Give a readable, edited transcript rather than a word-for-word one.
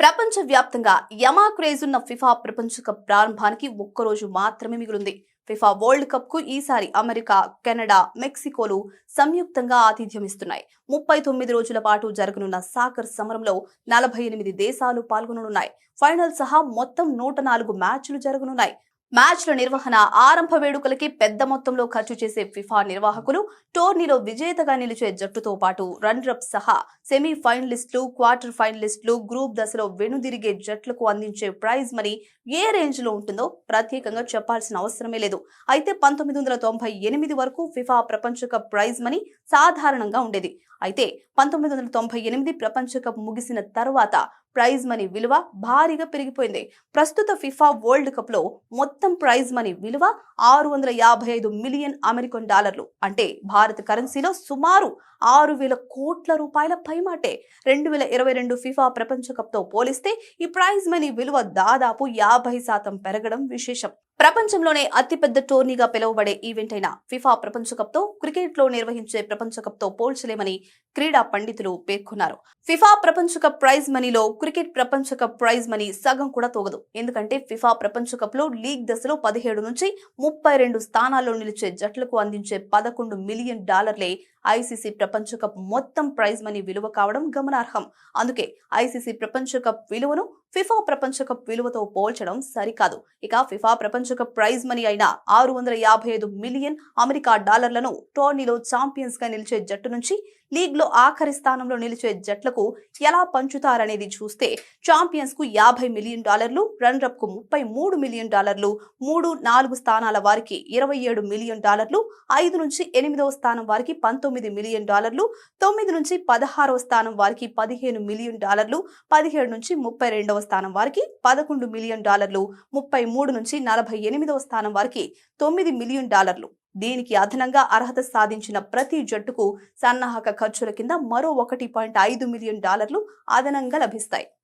ప్రపంచవ్యాప్తంగా యమా క్రేజ్ ఉన్న ఫిఫా ప్రపంచ కప్ ప్రారంభానికి ఒక్కరోజు మాత్రమే మిగిలింది. ఫిఫా వరల్డ్ కప్ కు ఈసారి అమెరికా, కెనడా, మెక్సికోలు సంయుక్తంగా ఆతిథ్యమిస్తున్నాయి. 39 రోజుల పాటు జరగనున్న సాకర్ సమరంలో 48 దేశాలు పాల్గొననున్నాయి. ఫైనల్ సహా మొత్తం 104 మ్యాచ్లు జరగనున్నాయి. మ్యాచ్ల నిర్వహణ, ఆరంభ వేడుకలకి పెద్ద మొత్తంలో ఖర్చు చేసే ఫిఫా నిర్వాహకులు టోర్నీలో విజేతగా నిలిచే జట్టుతో పాటు రన్నరప్ సహా సెమీ ఫైనలిస్టులు, క్వార్టర్ ఫైనలిస్టులు, గ్రూప్ దశలో వెనుదిరిగే జట్లకు అందించే ప్రైజ్ మనీ ఏ రేంజ్ లో ఉంటుందో ప్రత్యేకంగా చెప్పాల్సిన అవసరమే లేదు. అయితే 1998 వరకు ఫిఫా ప్రపంచ కప్ ప్రైజ్ మనీ సాధారణంగా ఉండేది. అయితే 1998 ప్రపంచ కప్ ముగిసిన తర్వాత ప్రైజ్ మనీ విలువ భారీగా పెరిగిపోయింది. ప్రస్తుత ఫిఫా వరల్డ్ కప్ లో మొత్తం ప్రైజ్ మనీ విలువ 655 మిలియన్ అమెరికన్ డాలర్లు, అంటే భారత కరెన్సీలో సుమారు 6,000 కోట్ల రూపాయల పైమాటే. 2022 ఫిఫా ప్రపంచ కప్ తో పోలిస్తే ఈ ప్రైజ్ మనీ విలువ దాదాపు 50% పెరగడం విశేషం. ప్రపంచంలోనే అతిపెద్ద టోర్నీగా పిలువబడే ఈవెంట్ అయిన ఫిఫా ప్రపంచ కప్ తో క్రికెట్ లో నిర్వహించే ప్రపంచ కప్ తో పోల్చలేమని క్రీడా పండితులు పేర్కొన్నారు. ఫిఫా ప్రపంచ కప్ ప్రైజ్ మనీలో క్రికెట్ ప్రపంచ కప్ ప్రైజ్ మనీ సగం కూడా తోగదు. ఎందుకంటే ఫిఫా ప్రపంచ కప్ లో లీగ్ దశలో 17 నుంచి 32 స్థానాల్లో నిలిచే జట్లకు అందించే 11 మిలియన్ డాలర్లే ఐసీసీ ప్రపంచ కప్ మొత్తం ప్రైజ్ మనీ విలువ కావడం గమనార్హం. అందుకే ఐసీసీ ప్రపంచ కప్ విలువను ఫిఫా ప్రపంచ కప్ విలువతో పోల్చడం సరికాదు. ఇక ఫిఫా ప్రపంచ కప్ ప్రైజ్ మనీ అయిన 655 మిలియన్ అమెరికా డాలర్లను టోర్నీలో ఛాంపియన్స్ గా నిలిచే జట్టు నుంచి లీగ్ లో ఆఖరి స్థానంలో నిలిచే జట్లకు ఎలా పంచుతారనేది చూస్తే ఛాంపియన్స్ కు 50 మిలియన్ డాలర్లు, రన్నరప్ కు 33 మిలియన్ డాలర్లు, 3-4 స్థానాల వారికి 27 మిలియన్ డాలర్లు, 5 నుంచి 8వ స్థానం వారికి 19 మిలియన్ డాలర్లు, 9 నుంచి 16వ స్థానం వారికి 15 మిలియన్ డాలర్లు, 17 నుంచి 32వ స్థానం వారికి 11 మిలియన్ డాలర్లు, 33 నుంచి 48వ స్థానం వారికి 9 మిలియన్ డాలర్లు. దీనికి అదనంగా అర్హత సాధించిన ప్రతి జట్టుకు సన్నాహక ఖర్చుల కింద మరో 1.5 మిలియన్ డాలర్లు అదనంగా లభిస్తాయి.